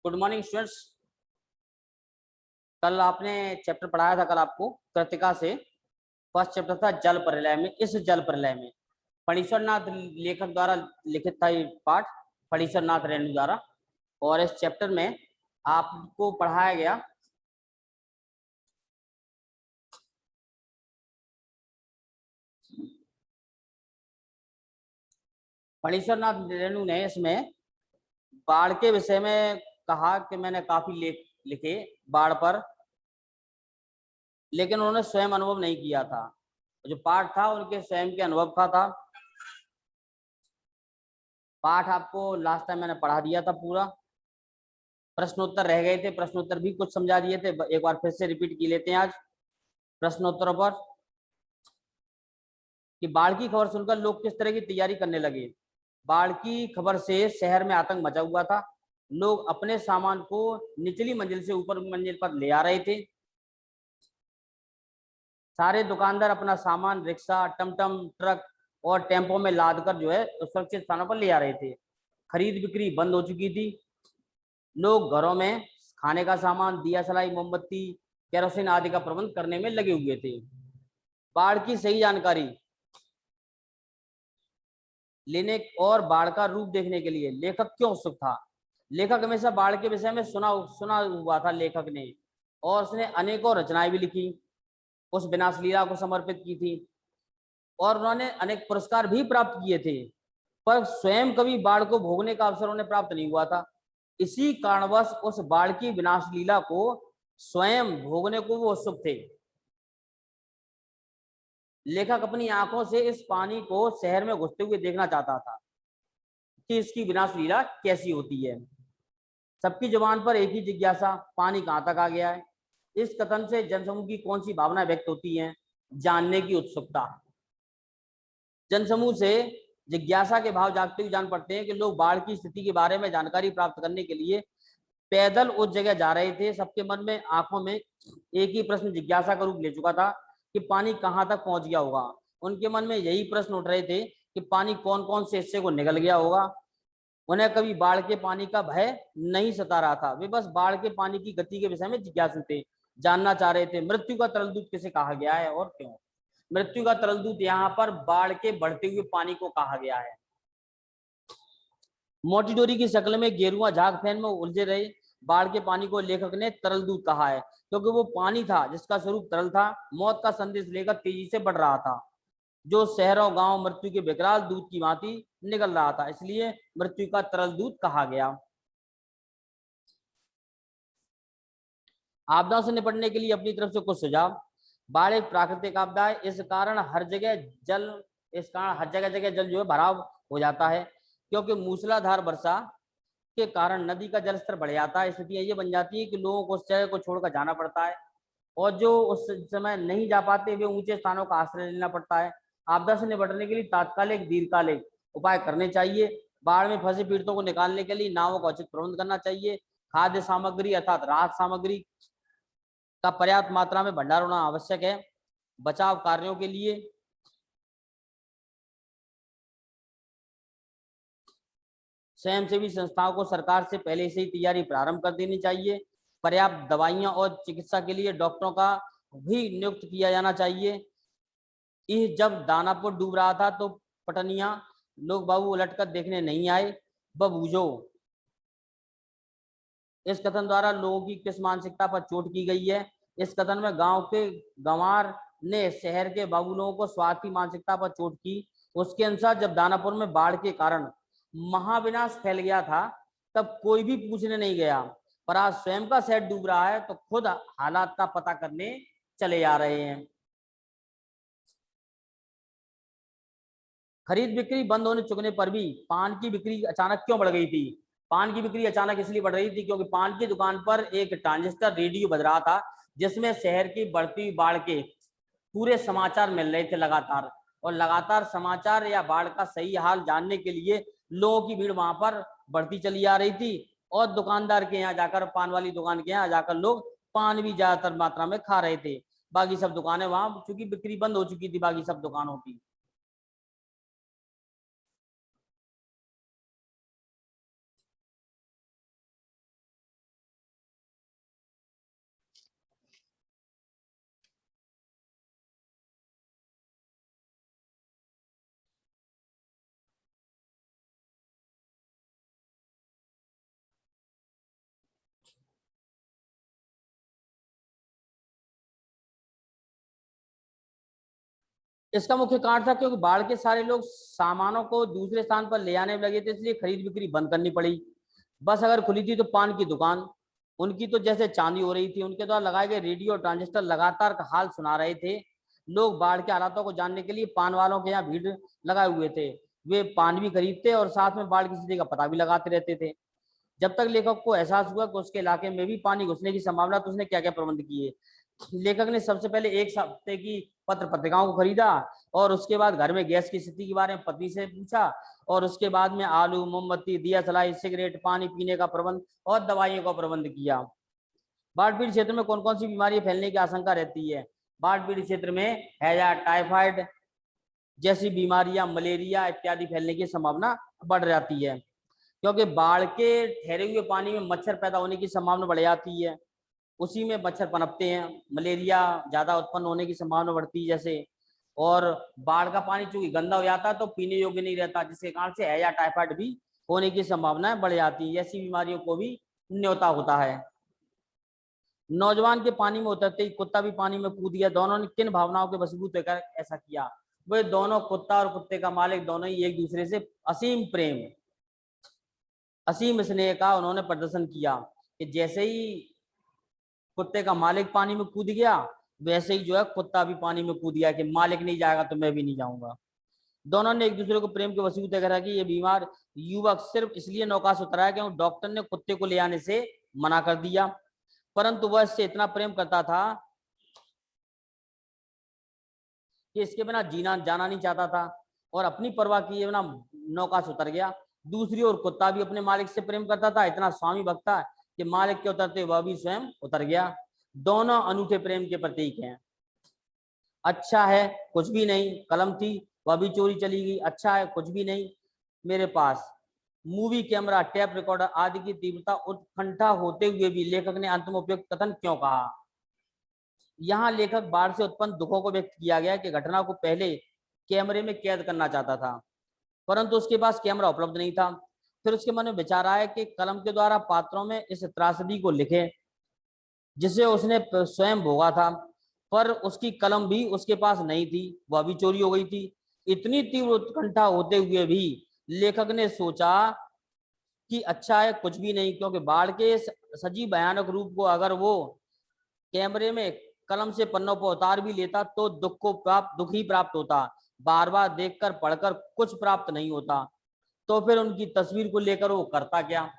Good morning students. कल आपने chapter पढ़ाया था, कल आपको कृतिका से फर्स्ट चैप्टर था जल प्रलय में। इस जल प्रलय में फणीश्वर नाथ लेखक द्वारा लिखित था ये पाठ, फणीश्वर नाथ रेणु द्वारा। और इस चैप्टर में आपको पढ़ाया गया फणीश्वर नाथ रेणु ने इसमें बाढ़ के विषय में कहा कि मैंने काफी लेख लिखे बाढ़ पर, लेकिन उन्होंने स्वयं अनुभव नहीं किया था। जो पाठ था उनके स्वयं के अनुभव का था। पाठ आपको लास्ट टाइम मैंने पढ़ा दिया था पूरा। प्रश्नोत्तर रह गए थे, प्रश्नोत्तर भी कुछ समझा दिए थे, एक बार फिर से रिपीट की लेते हैं आज प्रश्नोत्तरों पर। कि बाढ़ की खबर सुनकर लोग किस तरह की तैयारी करने लगे। बाढ़ की खबर से शहर में आतंक मचा हुआ था। लोग अपने सामान को निचली मंजिल से ऊपर मंजिल पर ले आ रहे थे। सारे दुकानदार अपना सामान रिक्शा, टमटम, ट्रक और टेम्पो में लाद कर जो है सुरक्षित स्थानों पर ले आ रहे थे। खरीद बिक्री बंद हो चुकी थी। लोग घरों में खाने का सामान, दिया सलाई, मोमबत्ती, केरोसिन आदि का प्रबंध करने में लगे हुए थे। बाढ़ की सही जानकारी लेने और बाढ़ का रूप देखने के लिए लेखक क्यों उत्सुक था। लेखक हमेशा बाढ़ के विषय में सुना हुआ था लेखक ने, और उसने अनेकों रचनाएं भी लिखी, उस विनाश लीला को समर्पित की थी, और उन्होंने अनेक पुरस्कार भी प्राप्त किए थे। पर स्वयं कभी बाढ़ को भोगने का अवसर उन्हें प्राप्त नहीं हुआ था। इसी कारणवश उस बाढ़ की विनाश लीला को स्वयं भोगने को वो उत्सुक थे। लेखक अपनी आंखों से इस पानी को शहर में घुसते हुए देखना चाहता था कि इसकी विनाश लीला कैसी होती है। सबकी जुबान पर एक ही जिज्ञासा, पानी कहां तक आ गया है। इस कथन से जनसमूह की कौन सी भावना व्यक्त होती है? जानने की उत्सुकता। जनसमूह से जिज्ञासा के भाव जागते हुए जान पड़ते हैं कि लोग बाढ़ की स्थिति के बारे में जानकारी प्राप्त करने के लिए पैदल उस जगह जा रहे थे। सबके मन में, आंखों में एक ही प्रश्न जिज्ञासा का रूप ले चुका था कि पानी कहां तक पहुंच गया होगा। उनके मन में यही प्रश्न उठ रहे थे कि पानी कौन कौन से हिस्से को निगल गया होगा। उन्हें कभी बाढ़ के पानी का भय नहीं सता रहा था। वे बस बाढ़ के पानी की गति के विषय में जिज्ञासु थे, जानना चाह रहे थे मृत्यु का तरल दूत किसे कहा गया है और क्यों। मृत्यु का तरल दूत यहाँ पर बाढ़ के बढ़ते हुए पानी को कहा गया है। मोटी डोरी की शक्ल में गेरुआ झाग फैन में उलझे रहे बाढ़ के पानी को लेखक ने तरल दूत कहा है, क्योंकि वो पानी था जिसका स्वरूप तरल था, मौत का संदेश लेकर तेजी से बढ़ रहा था, जो शहरों गांव मृत्यु के विकराल दूत की भांति निकल रहा था, इसलिए मृत्यु का तरल दूत कहा गया। आपदाओं से निपटने के लिए अपनी तरफ से कुछ सुझाव। बाढ़ एक प्राकृतिक आपदा है, इस कारण हर जगह जल जो है भराव हो जाता है, क्योंकि मूसलाधार वर्षा के कारण नदी का जलस्तर बढ़ जाता है। स्थितियां ये बन जाती है कि लोगों को उस जगह को छोड़कर जाना पड़ता है, और जो उस समय नहीं जा पाते वे ऊंचे स्थानों का आश्रय लेना पड़ता है। आपदा से निपटने के लिए तात्कालिक दीर्घकालिक उपाय करने चाहिए। बाढ़ में फंसे पीड़ितों को निकालने के लिए नावों का उचित प्रबंध करना चाहिए। खाद्य सामग्री अर्थात राहत सामग्री का पर्याप्त मात्रा में भंडार होना आवश्यक है। बचाव कार्यों के लिए स्वयंसेवी संस्थाओं को सरकार से पहले से ही तैयारी प्रारंभ कर देनी चाहिए। पर्याप्त दवाइयां और चिकित्सा के लिए डॉक्टरों का भी नियुक्त किया जाना चाहिए। जब दानापुर डूब रहा था तो पटनिया लोग बाबू उलटकर देखने नहीं आए, बबूजो। इस कथन द्वारा लोगों की किस मानसिकता पर चोट की गई है? इस कथन में गांव के गंवार ने शहर के बाबू लोगों को स्वार्थी मानसिकता पर चोट की। उसके अनुसार जब दानापुर में बाढ़ के कारण महाविनाश फैल गया था तब कोई भी पूछने नहीं गया, पर आज स्वयं का शहर डूब रहा है तो खुद हालात का पता करने चले आ रहे हैं। खरीद बिक्री बंद होने चुकने पर भी पान की बिक्री अचानक क्यों बढ़ गई थी? पान की बिक्री अचानक इसलिए बढ़ रही थी क्योंकि पान की दुकान पर एक ट्रांजिस्टर रेडियो बज रहा था, जिसमें शहर की बढ़ती बाढ़ के पूरे समाचार मिल रहे थे लगातार। और लगातार समाचार या बाढ़ का सही हाल जानने के लिए लोगों की भीड़ वहां पर बढ़ती चली आ रही थी, और दुकानदार के यहाँ जाकर, पान वाली दुकान के यहाँ जाकर लोग पान भी ज्यादातर मात्रा में खा रहे थे। बाकी सब दुकानें वहां चूंकि बिक्री बंद हो चुकी थी बाकी सब दुकानों की। इसका मुख्य कारण था क्योंकि बाढ़ के सारे लोग सामानों को दूसरे स्थान पर ले आने में लगे थे, इसलिए खरीद बिक्री बंद करनी पड़ी। बस अगर खुली थी तो पान की दुकान, उनकी तो जैसे चांदी हो रही थी। उनके द्वारा लगाए गए रेडियो और ट्रांजिस्टर लगातार हाल सुना रहे थे। लोग बाढ़ के हालातों को जानने के लिए पान वालों के यहाँ भीड़ लगाए हुए थे। वे पान भी खरीदते और साथ में बाढ़ की स्थिति का पता भी लगाते रहते थे। जब तक लेखक को एहसास हुआ कि उसके इलाके में भी पानी घुसने की संभावना, तो उसने क्या क्या प्रबंध किए। लेखक ने सबसे पहले एक हफ्ते की पत्र पत्रिकाओं को खरीदा, और उसके बाद घर में गैस की स्थिति के बारे में पत्नी से पूछा, और उसके बाद में आलू, मोमबत्ती, दिया सलाई, सिगरेट, पानी पीने का प्रबंध और दवाइयों का प्रबंध किया। बाढ़ पीड़ित क्षेत्र में कौन कौन सी बीमारी फैलने की आशंका रहती है। बाढ़ पीड़ित क्षेत्र में हैजा, टाइफाइड जैसी बीमारियां, मलेरिया इत्यादि फैलने की संभावना बढ़ जाती है, क्योंकि बाढ़ के ठहरे हुए पानी में मच्छर पैदा होने की संभावना बढ़ जाती है। उसी में मच्छर पनपते हैं, मलेरिया ज्यादा उत्पन्न होने की संभावना बढ़ती है जैसे। और बाढ़ का पानी चूंकि गंदा हो जाता है तो पीने योग्य नहीं रहता, जिसके कारण से हैजा, टाइफाइड भी होने की संभावनाएं बढ़ जाती है। ऐसी बीमारियों को भी न्योता होता है। नौजवान के पानी में उतरते ही कुत्ता भी पानी में कूद गया। दोनों ने किन भावनाओं के वशीभूत होकर ऐसा किया। वे दोनों, कुत्ता और कुत्ते का मालिक, दोनों ही एक दूसरे से असीम प्रेम, असीम स्नेह का उन्होंने प्रदर्शन किया कि जैसे ही कुत्ते का मालिक पानी में कूद गया, वैसे ही जो है कुत्ता भी पानी में कूद गया कि मालिक नहीं जाएगा तो मैं भी नहीं जाऊंगा। दोनों ने एक दूसरे को प्रेम के वसीयत करा कि ये बीमार युवक सिर्फ इसलिए नौका से उतरा है क्योंकि डॉक्टर ने कुत्ते को ले आने से मना कर दिया, परंतु वह इससे इतना प्रेम करता था कि इसके बिना जीना जाना नहीं चाहता था, और अपनी परवाह किए बिना नौका से उतर गया। दूसरी ओर कुत्ता भी अपने मालिक से प्रेम करता था, इतना स्वामी भक्त था कि मालिक के उतरते वह भी स्वयं उतर गया। दोनों अनूठे प्रेम के प्रतीक हैं। अच्छा है कुछ भी नहीं, कलम थी वह भी चोरी चली गई। अच्छा है कुछ भी नहीं मेरे पास, मूवी कैमरा, टेप रिकॉर्डर आदि की तीव्रता उत्कंठा होते हुए भी लेखक ने अंत में उपयुक्त कथन क्यों कहा। यहाँ लेखक बाढ़ से उत्पन्न दुखों को व्यक्त किया गया कि घटना को पहले कैमरे में कैद करना चाहता था, परंतु उसके पास कैमरा उपलब्ध नहीं था। फिर उसके मन में विचार आया कि कलम के द्वारा पात्रों में इस त्रासदी को लिखे जिसे उसने स्वयं भोगा था, पर उसकी कलम भी उसके पास नहीं थी, वह भी चोरी हो गई थी। इतनी तीव्र उत्कंठा होते हुए भी लेखक ने सोचा कि अच्छा है कुछ भी नहीं, क्योंकि बाढ़ के सजीव भयानक रूप को अगर वो कैमरे में कलम से पन्नों पर उतार भी लेता तो दुख ही प्राप्त होता। बार बार देखकर पढ़कर कुछ प्राप्त नहीं होता, तो फिर उनकी तस्वीर को लेकर वो करता क्या।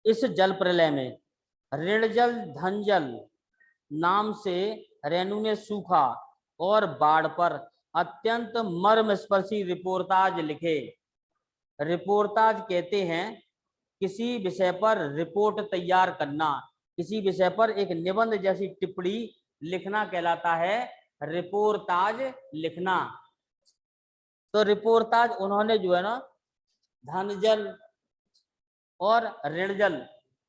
इस जल प्रलय में ऋणजल धनजल नाम से रेणु ने सूखा और बाढ़ पर अत्यंत मर्मस्पर्शी रिपोर्टाज लिखे। रिपोर्टाज कहते हैं किसी विषय पर रिपोर्ट तैयार करना, किसी विषय पर एक निबंध जैसी टिप्पणी लिखना कहलाता है रिपोर्टाज लिखना। तो रिपोर्टाज उन्होंने जो है ना धनजल और ऋणजल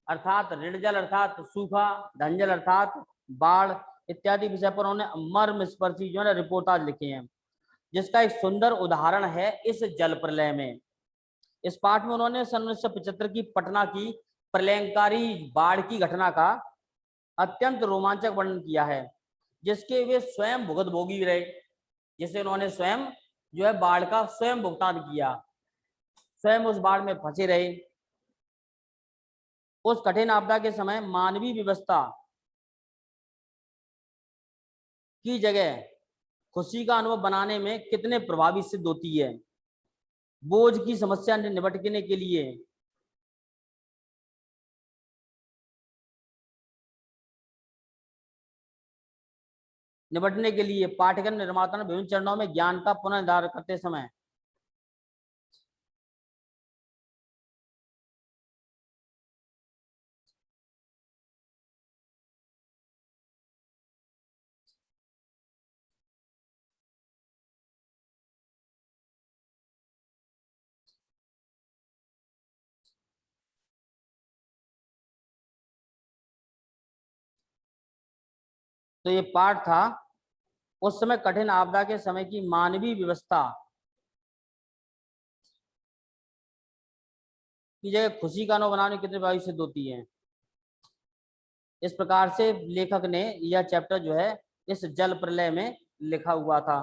अर्थात सूखा, धनजल अर्थात बाढ़ इत्यादि विषय पर उन्होंने मर्म स्पर्शी जो है ना रिपोर्टाज लिखे हैं, जिसका एक सुंदर उदाहरण है इस जल प्रलय में। इस पाठ में उन्होंने सन 1975 की पटना की प्रलयंकारी बाढ़ की घटना का अत्यंत रोमांचक वर्णन किया है, जिसके वे स्वयं भुगतभोगी रहे, जिसे उन्होंने स्वयं जो है बाढ़ का स्वयं भुगतान किया, स्वयं उस बाढ़ में फंसे रहे। उस कठिन आपदा के समय मानवीय व्यवस्था की जगह खुशी का अनुभव बनाने में कितने प्रभावी सिद्ध होती है। बोझ की समस्या निपटने के लिए पाठ्यक्रम निर्माता ने विभिन्न चरणों में ज्ञान का पुनर्निर्धारण करते समय तो ये पाठ था उस समय कठिन आपदा के समय की मानवीय व्यवस्था की जगह खुशी का अनुभव बनाने कितने प्रभावी सिद्ध होती है। इस प्रकार से लेखक ने यह चैप्टर जो है इस जल प्रलय में लिखा हुआ था।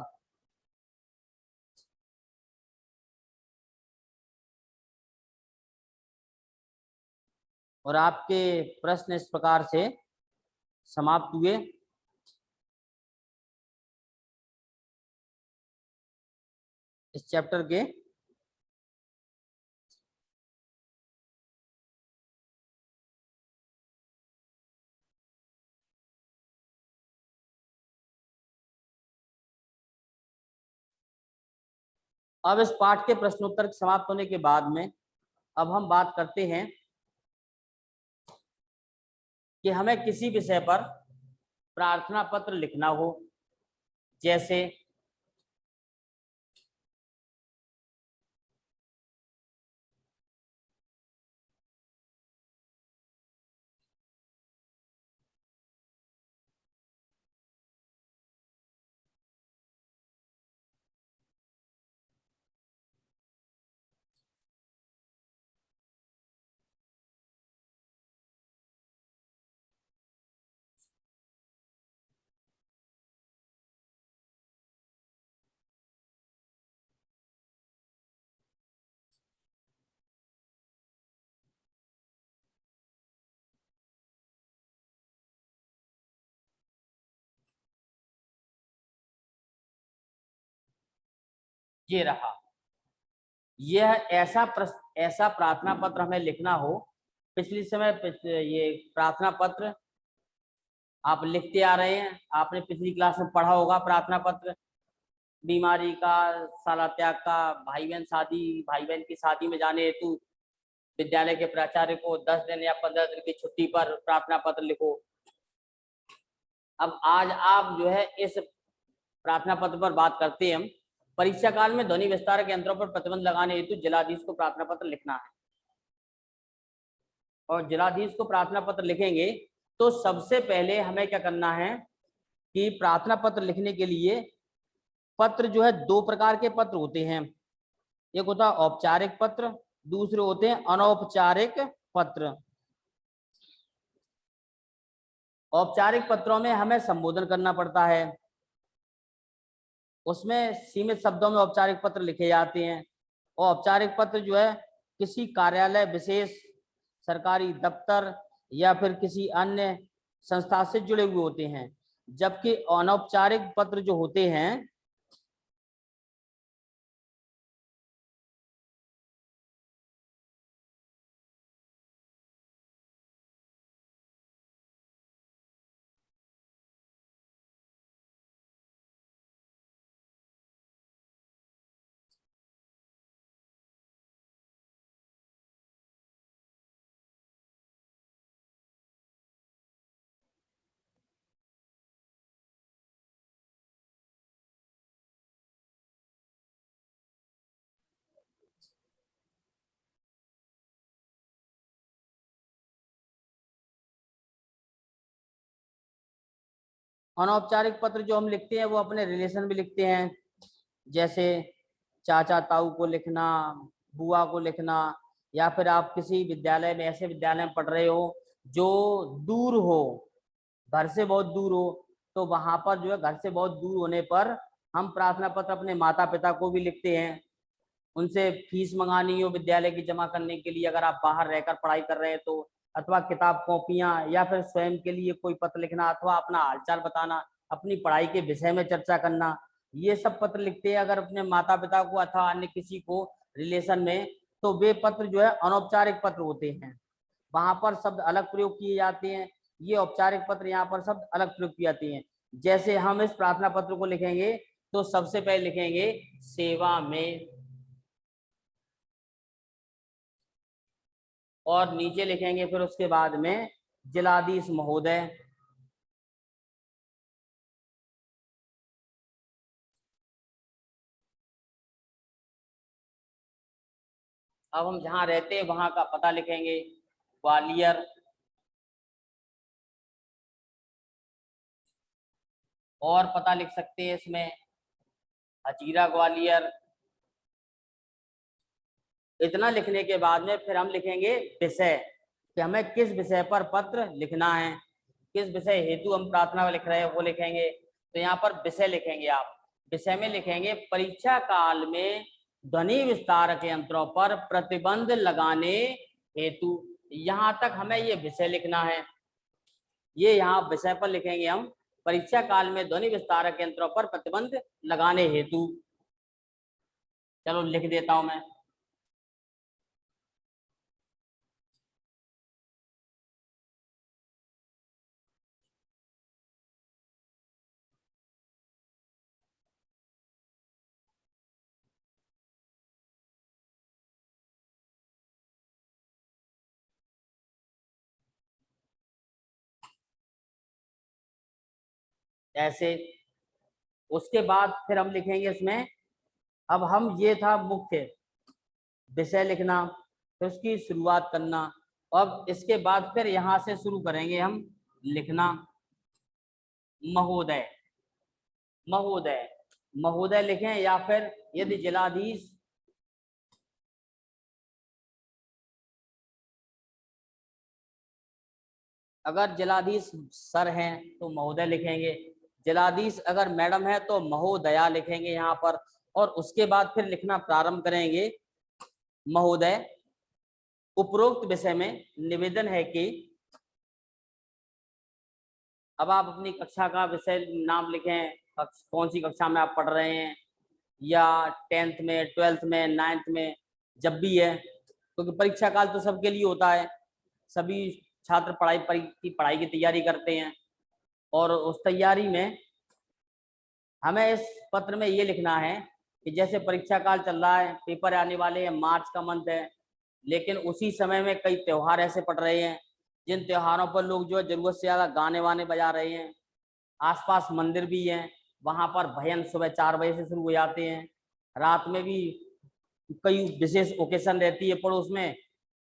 और आपके प्रश्न इस प्रकार से समाप्त हुए। इस चैप्टर के अब इस पाठ के प्रश्नोत्तर समाप्त होने के बाद में अब हम बात करते हैं कि हमें किसी विषय पर प्रार्थना पत्र लिखना हो, जैसे ये रहा, यह ऐसा प्रार्थना पत्र हमें लिखना हो। पिछले समय ये प्रार्थना पत्र आप लिखते आ रहे हैं, आपने पिछली क्लास में पढ़ा होगा प्रार्थना पत्र, बीमारी का, साला त्याग का, भाई बहन की शादी में जाने हेतु विद्यालय के प्राचार्य को 10 दिन या 15 दिन की छुट्टी पर प्रार्थना पत्र लिखो। अब आज आप जो है इस प्रार्थना पत्र पर बात करते हैं हम। परीक्षा काल में ध्वनि विस्तारक यंत्रों पर प्रतिबंध लगाने हेतु जिलाधीश को प्रार्थना पत्र लिखना है। और जिलाधीश को प्रार्थना पत्र लिखेंगे तो सबसे पहले हमें क्या करना है कि प्रार्थना पत्र लिखने के लिए पत्र जो है दो प्रकार के पत्र होते हैं। एक होता है औपचारिक पत्र, दूसरे होते हैं अनौपचारिक पत्र। औपचारिक पत्रों में हमें संबोधन करना पड़ता है, उसमें सीमित शब्दों में औपचारिक पत्र लिखे जाते हैं। और औपचारिक पत्र जो है किसी कार्यालय विशेष, सरकारी दफ्तर या फिर किसी अन्य संस्था से जुड़े हुए होते हैं। जबकि अनौपचारिक पत्र जो होते हैं अनौपचारिक पत्र जो हम लिखते हैं वो अपने रिलेशन में लिखते हैं, जैसे चाचा ताऊ को लिखना, बुआ को लिखना, या फिर आप किसी विद्यालय में, ऐसे विद्यालय में पढ़ रहे हो जो दूर हो, घर से बहुत दूर हो, तो वहां पर जो है घर से बहुत दूर होने पर हम प्रार्थना पत्र अपने माता पिता को भी लिखते हैं। उनसे फीस मंगानी हो विद्यालय की जमा करने के लिए, अगर आप बाहर रहकर पढ़ाई कर रहे हैं तो, अथवा किताब कॉपियां, या फिर स्वयं के लिए कोई पत्र लिखना, अथवा अपना हालचाल बताना, अपनी पढ़ाई के विषय में चर्चा करना, ये सब पत्र लिखते हैं अगर अपने माता पिता को अथवा अन्य किसी को रिलेशन में। तो वे पत्र जो है अनौपचारिक पत्र होते हैं, वहां पर शब्द अलग प्रयोग किए जाते हैं। ये औपचारिक पत्र यहाँ पर शब्द अलग प्रयोग किए जाते हैं। जैसे हम इस प्रार्थना पत्र को लिखेंगे तो सबसे पहले लिखेंगे सेवा में, और नीचे लिखेंगे फिर उसके बाद में जिलाधीश महोदय। अब हम जहाँ रहते हैं वहां का पता लिखेंगे, ग्वालियर। और पता लिख सकते हैं इसमें हजीरा ग्वालियर। इतना लिखने के बाद में फिर हम लिखेंगे विषय, कि हमें किस विषय पर पत्र लिखना है, किस विषय हेतु हम प्रार्थना लिख रहे हैं वो लिखेंगे। तो यहाँ पर विषय लिखेंगे आप। विषय में लिखेंगे परीक्षा काल में ध्वनि विस्तारक यंत्रों पर प्रतिबंध लगाने हेतु। यहाँ तक हमें ये विषय लिखना है, ये यहाँ विषय पर लिखेंगे हम परीक्षा काल में ध्वनि विस्तारक यंत्रों पर प्रतिबंध लगाने हेतु। चलो लिख देता हूं मैं। ऐसे उसके बाद फिर हम लिखेंगे इसमें, अब हम ये था मुख्य विषय लिखना, फिर उसकी शुरुआत करना। अब इसके बाद फिर यहाँ से शुरू करेंगे हम लिखना महोदय। महोदय महोदय लिखें, या फिर यदि जिलाधीश, अगर जिलाधीश सर हैं तो महोदय लिखेंगे, जिलाधीश अगर मैडम है तो महोदया लिखेंगे यहाँ पर। और उसके बाद फिर लिखना प्रारंभ करेंगे महोदय, उपरोक्त विषय में निवेदन है कि, अब आप अपनी कक्षा का विषय नाम लिखें, कौन सी कक्षा में आप पढ़ रहे हैं, या 10th में, 12th में, 9th में, जब भी है, क्योंकि परीक्षा काल तो सबके लिए होता है, सभी छात्र पढ़ाई की तैयारी करते हैं। और उस तैयारी में हमें इस पत्र में ये लिखना है कि जैसे परीक्षा काल चल रहा है, पेपर आने वाले हैं, मार्च का मंथ है, लेकिन उसी समय में कई त्योहार ऐसे पड़ रहे हैं जिन त्योहारों पर लोग जो है जरूरत से ज्यादा गाने वाने बजा रहे हैं। आसपास मंदिर भी हैं, वहां पर भजन सुबह 4 बजे से शुरू हो जाते हैं, रात में भी कई विशेष ओकेशन रहती है पड़ोस में,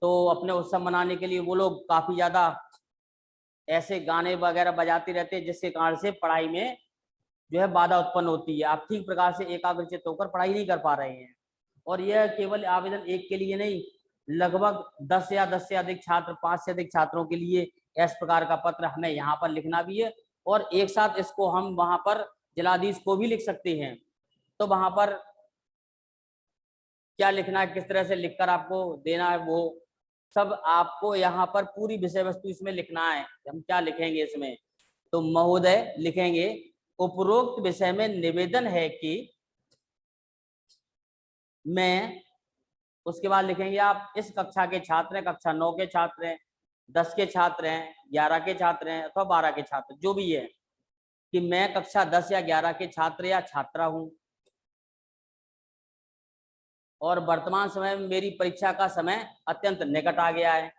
तो अपने उत्सव मनाने के लिए वो लोग काफी ज्यादा ऐसे गाने वगैरह बजाते रहते हैं, जिसके कारण से पढ़ाई में जो है बाधा उत्पन्न होती है। आप ठीक प्रकार से एकाग्रचित्त होकर पढ़ाई नहीं कर पा रहे हैं। और यह केवल आवेदन एक के लिए नहीं, लगभग 10 या 10 से अधिक छात्र, 5 से अधिक छात्रों के लिए इस प्रकार का पत्र हमें यहाँ पर लिखना भी है। और एक साथ इसको हम वहां पर जिलाधीश को भी लिख सकते हैं। तो वहां पर क्या लिखना है, किस तरह से लिखकर आपको देना है, वो सब आपको यहाँ पर पूरी विषय वस्तु इसमें लिखना है। हम क्या लिखेंगे इसमें, तो महोदय लिखेंगे, उपरोक्त विषय में निवेदन है कि मैं, उसके बाद लिखेंगे आप इस कक्षा के छात्र हैं, कक्षा 9 के छात्र हैं, 10 के छात्र हैं, 11 के छात्र हैं, अथवा 12 के छात्र जो भी है, कि मैं कक्षा 10 या 11 के छात्र या छात्रा हूं, और वर्तमान समय में मेरी परीक्षा का समय अत्यंत निकट आ गया है।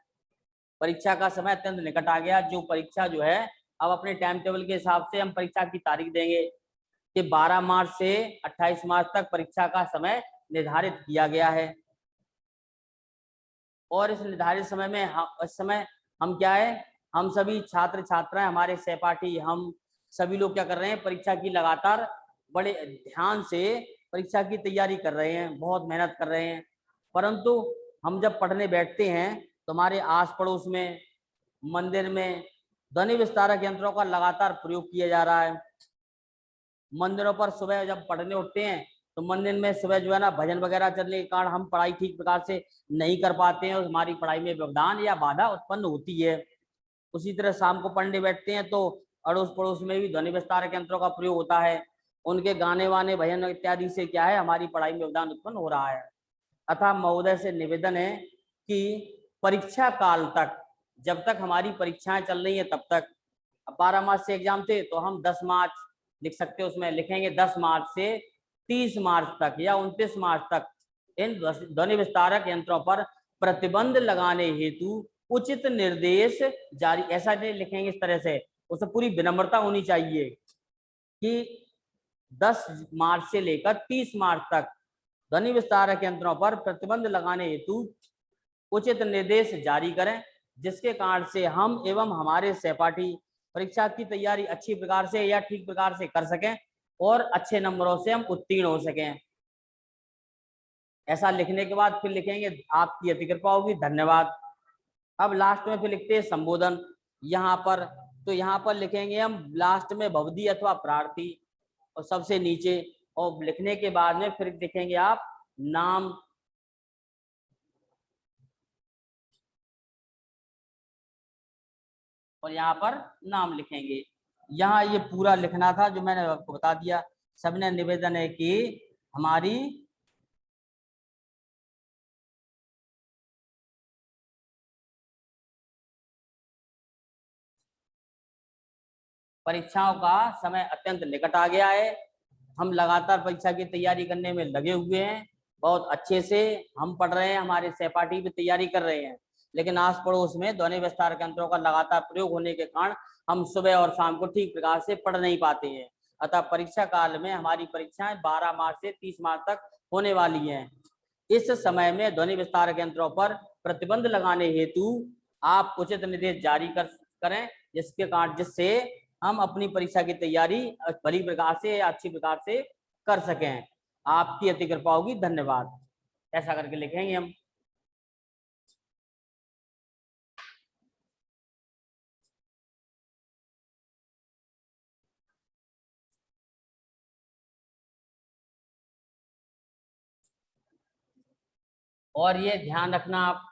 परीक्षा का समय अत्यंत निकट आ गया, जो परीक्षा जो है अब अपने टाइम टेबल के हिसाब से हम परीक्षा की तारीख देंगे कि 12 मार्च से 28 मार्च तक परीक्षा का समय निर्धारित किया गया है। और इस निर्धारित समय में इस समय हम क्या है, हम सभी छात्र छात्राएं, हमारे सहपाठी, हम सभी लोग क्या कर रहे हैं, परीक्षा की लगातार बड़े ध्यान से परीक्षा की तैयारी कर रहे हैं, बहुत मेहनत कर रहे हैं। परंतु हम जब पढ़ने बैठते हैं तो हमारे आस पड़ोस में, मंदिर में ध्वनि विस्तारक यंत्रों का लगातार प्रयोग किया जा रहा है। मंदिरों पर सुबह जब पढ़ने उठते हैं तो मंदिर में सुबह जो है ना भजन वगैरह चलने के कारण हम पढ़ाई ठीक प्रकार से नहीं कर पाते हैं और हमारी पढ़ाई में व्यवधान या बाधा उत्पन्न होती है। उसी तरह शाम को पढ़ने बैठते हैं तो अड़ोस पड़ोस में भी ध्वनि विस्तारक यंत्रों का प्रयोग होता है, उनके गाने वाने भजन इत्यादि से क्या है, हमारी पढ़ाई में व्यवधान उत्पन्न हो रहा है। अतः महोदय से निवेदन है कि परीक्षा काल तक, जब तक हमारी परीक्षाएं चल रही है तब तक, 12 मार्च से एग्जाम थे तो हम 10 मार्च लिख सकते हैं, उसमें लिखेंगे 10 मार्च से 30 मार्च तक या 29 मार्च तक इन ध्वनि विस्तारक यंत्रों पर प्रतिबंध लगाने हेतु उचित निर्देश जारी, ऐसा नहीं लिखेंगे इस तरह से, उसमें पूरी विनम्रता होनी चाहिए कि 10 मार्च से लेकर 30 मार्च तक ध्वनि विस्तारक यंत्रों पर प्रतिबंध लगाने हेतु उचित निर्देश जारी करें, जिसके कारण से हम एवं हमारे सहपाठी परीक्षा की तैयारी अच्छी प्रकार से या ठीक प्रकार से कर सकें और अच्छे नंबरों से हम उत्तीर्ण हो सकें। ऐसा लिखने के बाद फिर लिखेंगे आपकी अति कृपा होगी, धन्यवाद। अब लास्ट में फिर लिखते हैं संबोधन। यहाँ पर तो यहाँ पर लिखेंगे हम लास्ट में भवदी अथवा प्रार्थी और सबसे नीचे, और लिखने के बाद में फिर लिखेंगे आप नाम, और यहाँ पर नाम लिखेंगे। यहाँ ये पूरा लिखना था जो मैंने आपको बता दिया। सबने निवेदन है कि हमारी परीक्षाओं का समय अत्यंत निकट आ गया है। हम लगातार परीक्षा की तैयारी करने में लगे हुए हैं, बहुत अच्छे से हम पढ़ रहे हैं, हमारे सहपाठी भी तैयारी कर रहे हैं, लेकिन आस पड़ोस में ध्वनि विस्तारक यंत्रों का लगातार प्रयोग होने के कारण हम सुबह और शाम को ठीक प्रकार से पढ़ नहीं पाते हैं। अतः परीक्षा काल में हमारी परीक्षाएं 12 मार्च से 30 मार्च तक होने वाली हैं। इस समय में ध्वनि विस्तारक यंत्रों पर प्रतिबंध लगाने हेतु आप उचित निर्देश जारी करें, जिससे हम अपनी परीक्षा की तैयारी भली प्रकार से या अच्छी प्रकार से कर सकें। आपकी अति कृपा होगी, धन्यवाद। ऐसा करके लिखेंगे हम। और ये ध्यान रखना आप,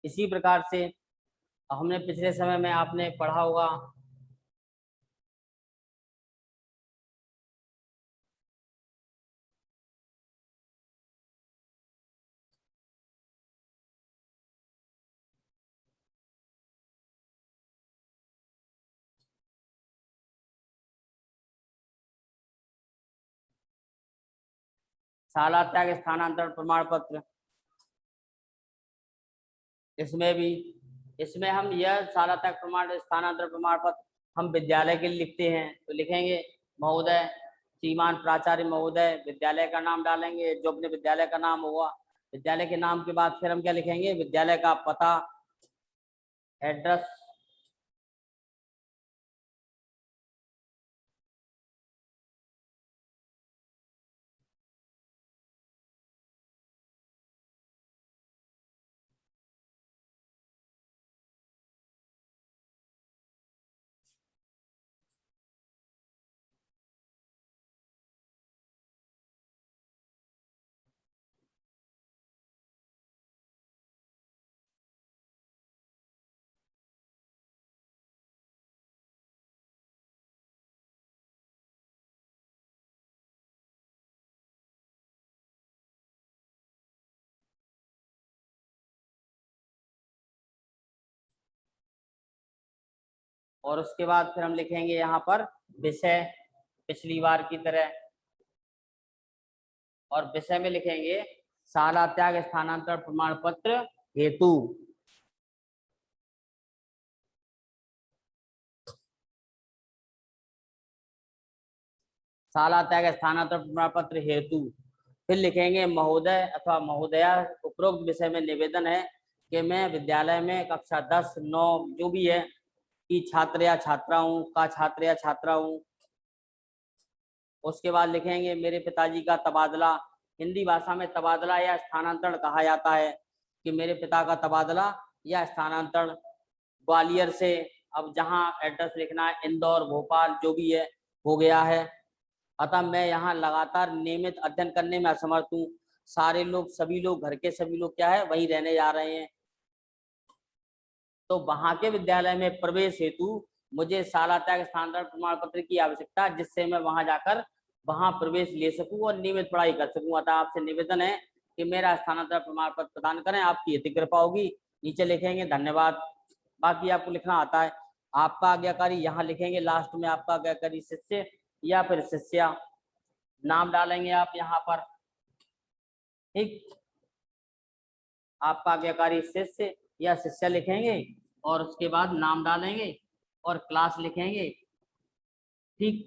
इसी प्रकार से हमने पिछले समय में आपने पढ़ा होगा शाला त्याग स्थानांतरण प्रमाण पत्र। इसमें हम यह शाला त्याग प्रमाण स्थानांतरण प्रमाण पत्र हम विद्यालय के लिए लिखते हैं, तो लिखेंगे महोदय, श्रीमान प्राचार्य महोदय, विद्यालय का नाम डालेंगे जो अपने विद्यालय का नाम होगा। विद्यालय के नाम के बाद फिर हम क्या लिखेंगे, विद्यालय का पता, एड्रेस, और उसके बाद फिर हम लिखेंगे यहाँ पर विषय, पिछली बार की तरह, और विषय में लिखेंगे शाला त्याग स्थानांतरण प्रमाण पत्र हेतु। शाला त्याग स्थानांतरण प्रमाण पत्र हेतु फिर लिखेंगे महोदय अथवा महोदया, उपरोक्त विषय में निवेदन है कि मैं विद्यालय में कक्षा 10, 9 जो भी है की छात्र या छात्रा हूँ, का छात्र या छात्रा हूँ। उसके बाद लिखेंगे मेरे पिताजी का तबादला, हिंदी भाषा में तबादला या स्थानांतरण कहा जाता है, कि मेरे पिता का तबादला या स्थानांतरण ग्वालियर से, अब जहाँ एड्रेस लिखना है इंदौर, भोपाल जो भी है, हो गया है। अतः मैं यहाँ लगातार नियमित अध्ययन करने में असमर्थ हूँ। सारे लोग, सभी लोग, घर के सभी लोग क्या है, वहीं रहने जा रहे हैं। तो वहां के विद्यालय में प्रवेश हेतु मुझे शाला त्याग स्थानांतरण प्रमाण पत्र की आवश्यकता है, जिससे मैं वहां जाकर वहां प्रवेश ले सकूं और नियमित पढ़ाई कर सकूं। अतः आपसे निवेदन है कि मेरा स्थानांतरण प्रमाण पत्र प्रदान करें, आपकी यदि कृपा होगी। नीचे लिखेंगे धन्यवाद। बाकी आपको लिखना आता है। आपका आज्ञाकारी यहाँ लिखेंगे, लास्ट में आपका आज्ञाकारी शिष्य या फिर शिष्या नाम डालेंगे आप यहाँ पर। ठीक, आपका आज्ञाकारी शिष्य या शिष्या लिखेंगे और उसके बाद नाम डालेंगे और क्लास लिखेंगे। ठीक,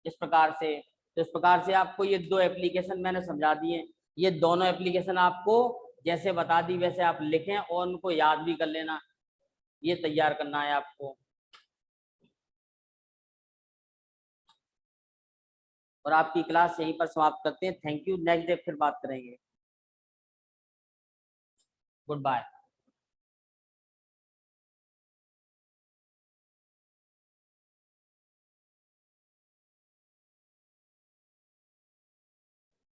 इस प्रकार से, तो इस प्रकार से आपको ये दो एप्लीकेशन मैंने समझा दिए। ये दोनों एप्लीकेशन आपको जैसे बता दी वैसे आप लिखें और उनको याद भी कर लेना। ये तैयार करना है आपको। और आपकी क्लास यहीं पर समाप्त करते हैं। Thank you. नेक्स्ट डे फिर बात करेंगे। Good bye.